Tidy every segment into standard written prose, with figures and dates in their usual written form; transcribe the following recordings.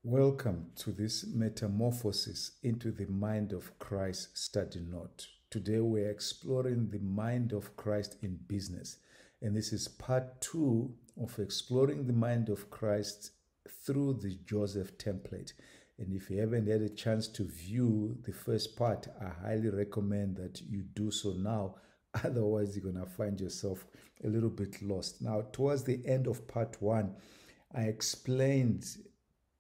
Welcome to this Metamorphosis into the Mind of Christ study note. Today we're exploring the mind of Christ in business. And this is part 2 of exploring the mind of Christ through the Joseph template. And if you haven't had a chance to view the first part, I highly recommend that you do so now. Otherwise, you're going to find yourself a little bit lost. Now, towards the end of part 1, I explained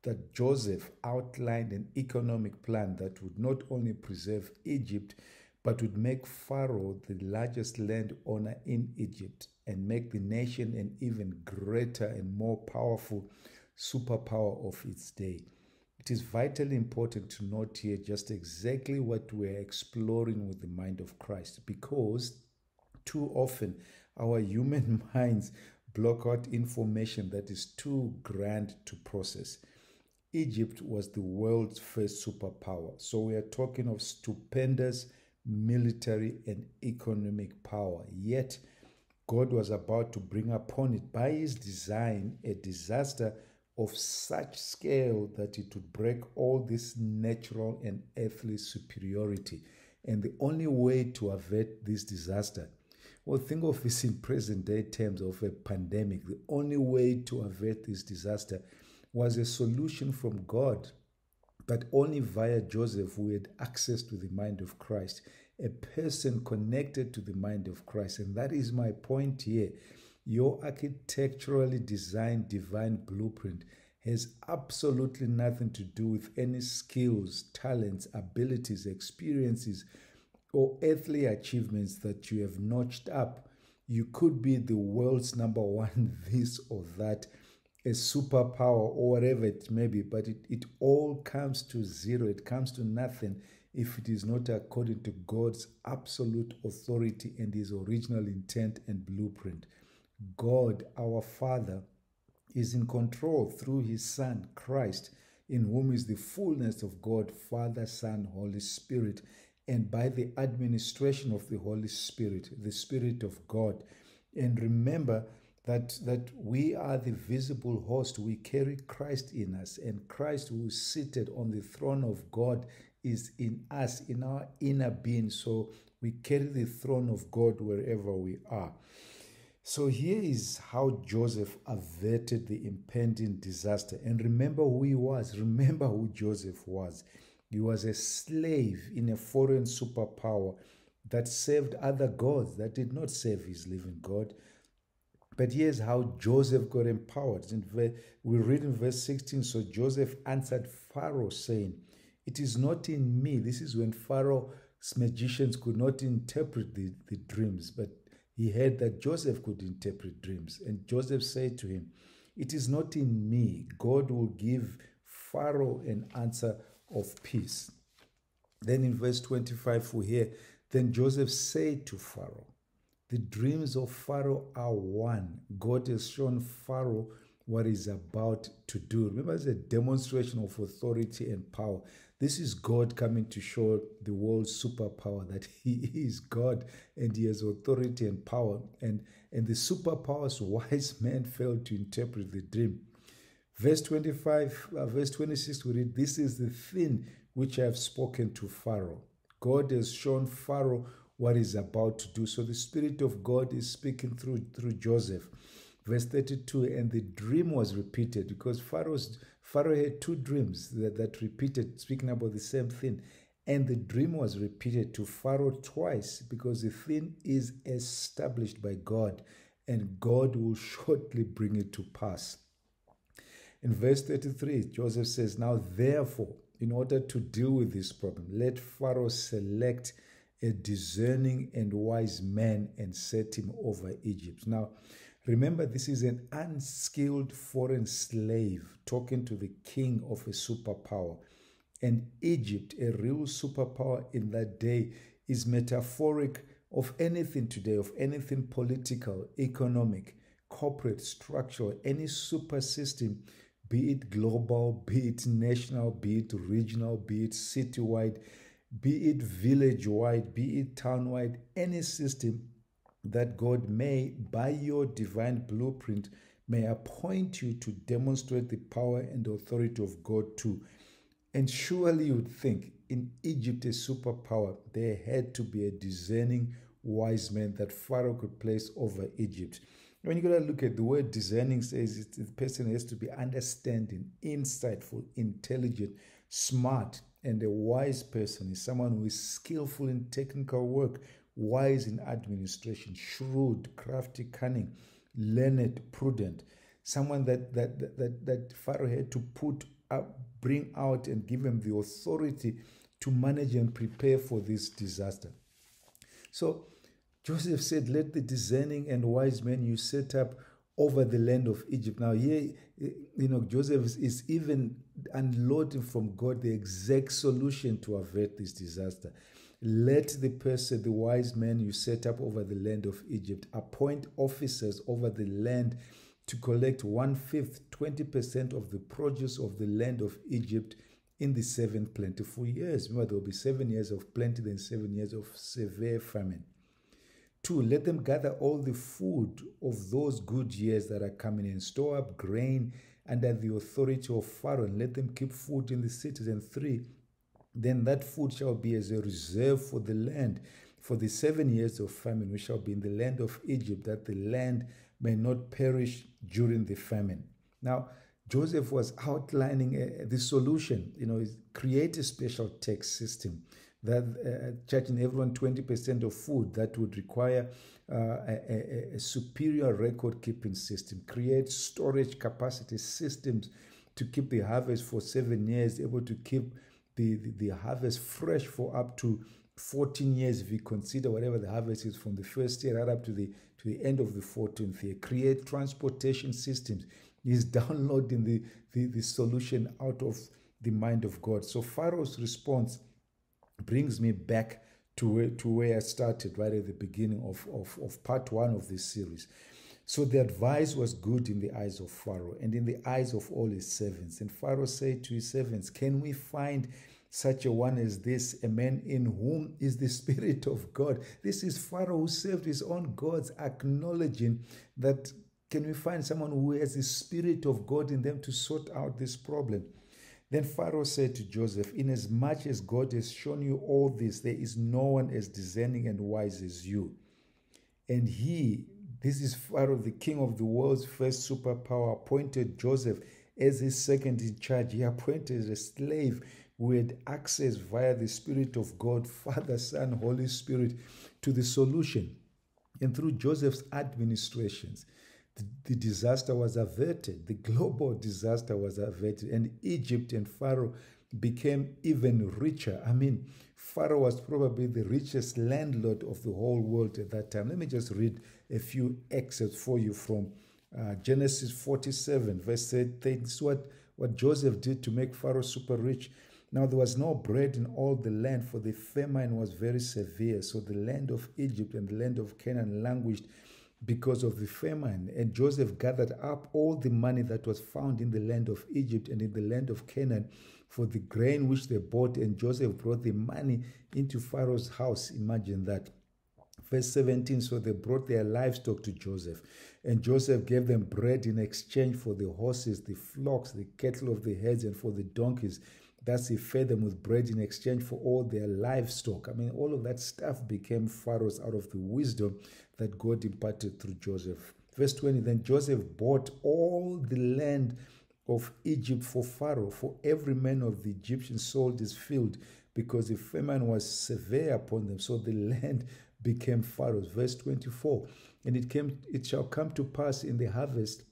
that Joseph outlined an economic plan that would not only preserve Egypt, but would make Pharaoh the largest landowner in Egypt and make the nation an even greater and more powerful superpower of its day. It is vitally important to note here just exactly what we're exploring with the mind of Christ, because too often our human minds block out information that is too grand to process. Egypt was the world's first superpower. So we are talking of stupendous military and economic power. Yet, God was about to bring upon it, by his design, a disaster of such scale that it would break all this natural and earthly superiority. And the only way to avert this disaster, well, think of this in present day terms of a pandemic. The only way to avert this disaster was a solution from God, but only via Joseph, who had access to the mind of Christ, a person connected to the mind of Christ. And that is my point here. Your architecturally designed divine blueprint has absolutely nothing to do with any skills, talents, abilities, experiences, or earthly achievements that you have notched up. You could be the world's number one, this or that, a superpower or whatever it may be, but it all comes to zero. It comes to nothing if it is not according to God's absolute authority and his original intent and blueprint. God, our Father, is in control through his Son, Christ, in whom is the fullness of God, Father, Son, Holy Spirit, and by the administration of the Holy Spirit, the Spirit of God. And remember that we are the visible host. We carry Christ in us, and Christ, who is seated on the throne of God, is in us, in our inner being. So we carry the throne of God wherever we are. So here is how Joseph averted the impending disaster. And remember who he was. Remember who Joseph was. He was a slave in a foreign superpower that served other gods, that did not serve his living God. But here's how Joseph got empowered. We read in verse 16, so Joseph answered Pharaoh, saying, it is not in me. This is when Pharaoh's magicians could not interpret the dreams, but he heard that Joseph could interpret dreams. And Joseph said to him, it is not in me. God will give Pharaoh an answer of peace. Then in verse 25 we hear, then Joseph said to Pharaoh, the dreams of Pharaoh are one. God has shown Pharaoh what he's about to do. Remember, it's a demonstration of authority and power. This is God coming to show the world's superpower that he is God and he has authority and power. And the superpower's wise man failed to interpret the dream. Verse 26, we read, this is the thing which I have spoken to Pharaoh. God has shown Pharaoh what he's about to do. So the Spirit of God is speaking through Joseph. Verse 32, and the dream was repeated, because Pharaoh had two dreams that repeated, speaking about the same thing. And the dream was repeated to Pharaoh twice, because the thing is established by God, and God will shortly bring it to pass. In verse 33, Joseph says, now therefore, in order to deal with this problem, let Pharaoh select a discerning and wise man and set him over Egypt. Now, remember, this is an unskilled foreign slave talking to the king of a superpower. And Egypt, a real superpower in that day, is metaphoric of anything today, of anything political, economic, corporate, structural, any super system, be it global, be it national, be it regional, be it citywide, be it village-wide, be it town-wide, any system that God may, by your divine blueprint, may appoint you to demonstrate the power and authority of God too. And surely you would think in Egypt, a superpower, there had to be a discerning wise man that Pharaoh could place over Egypt. When you got to look at the word discerning, says the person has to be understanding, insightful, intelligent, smart, and a wise person is someone who is skillful in technical work, wise in administration, shrewd, crafty, cunning, learned, prudent. Someone that Pharaoh had to put up, bring out, and give him the authority to manage and prepare for this disaster. So Joseph said, let the discerning and wise men you set up over the land of Egypt. Now here, Joseph is even unloading from God the exact solution to avert this disaster. Let the person, the wise men you set up over the land of Egypt, appoint officers over the land to collect 1/5, 20% of the produce of the land of Egypt in the 7 plentiful years. Remember, there will be 7 years of plenty, then 7 years of severe famine. 2, let them gather all the food of those good years that are coming in, store up grain under the authority of Pharaoh, and let them keep food in the cities. And 3, then that food shall be as a reserve for the land, for the 7 years of famine which shall be in the land of Egypt, that the land may not perish during the famine. Now, Joseph was outlining the solution, create a special tax system that charging everyone 20% of food. That would require a superior record-keeping system, create storage capacity systems to keep the harvest for 7 years, able to keep the harvest fresh for up to 14 years if you consider whatever the harvest is from the first year right up to the end of the 14th year. Create transportation systems. He's downloading the solution out of the mind of God. So Pharaoh's response brings me back to where I started right at the beginning of part 1 of this series. So the advice was good in the eyes of Pharaoh and in the eyes of all his servants. And Pharaoh said to his servants, can we find such a one as this, a man in whom is the Spirit of God? This is Pharaoh who served his own gods, acknowledging that, can we find someone who has the Spirit of God in them to sort out this problem? Then Pharaoh said to Joseph, inasmuch as God has shown you all this, there is no one as discerning and wise as you. And this is Pharaoh, the king of the world's first superpower, appointed Joseph as his second in charge. He appointed a slave who had access via the Spirit of God, Father, Son, Holy Spirit, to the solution. And through Joseph's administrations, the disaster was averted. The global disaster was averted. And Egypt and Pharaoh became even richer. Pharaoh was probably the richest landlord of the whole world at that time. Let me just read a few excerpts for you from Genesis 47, verse 8. This is what Joseph did to make Pharaoh super rich. Now there was no bread in all the land, for the famine was very severe. So the land of Egypt and the land of Canaan languished because of the famine. And Joseph gathered up all the money that was found in the land of Egypt and in the land of Canaan for the grain which they bought. And Joseph brought the money into Pharaoh's house. Imagine that. Verse 17, so they brought their livestock to Joseph. And Joseph gave them bread in exchange for the horses, the flocks, the cattle of the herds, and for the donkeys. Thus he fed them with bread in exchange for all their livestock. All of that stuff became Pharaoh's out of the wisdom that God imparted through Joseph. Verse 20, then Joseph bought all the land of Egypt for Pharaoh, for every man of the Egyptians sold his field, because the famine was severe upon them. So the land became Pharaoh's. Verse 24, and it shall come to pass in the harvest.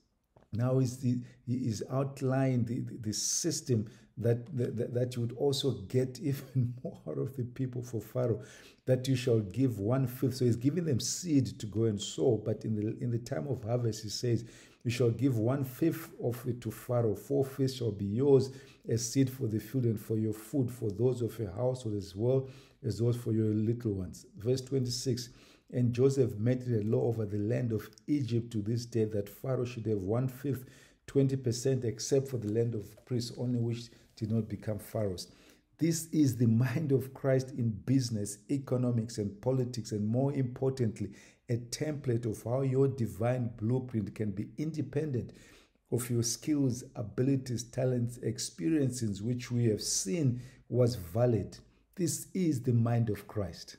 Now he is outlining the system that you would also get even more out of the people for Pharaoh, that you shall give 1/5. So he's giving them seed to go and sow, but in the time of harvest, he says, you shall give 1/5 of it to Pharaoh. 4/5 shall be yours as seed for the field and for your food, for those of your household as well as those for your little ones. Verse 26, and Joseph made it a law over the land of Egypt to this day that Pharaoh should have 1/5, 20%, except for the land of priests, only which did not become Pharaoh's. This is the mind of Christ in business, economics, and politics, and more importantly, a template of how your divine blueprint can be independent of your skills, abilities, talents, experiences, which we have seen was valid. This is the mind of Christ.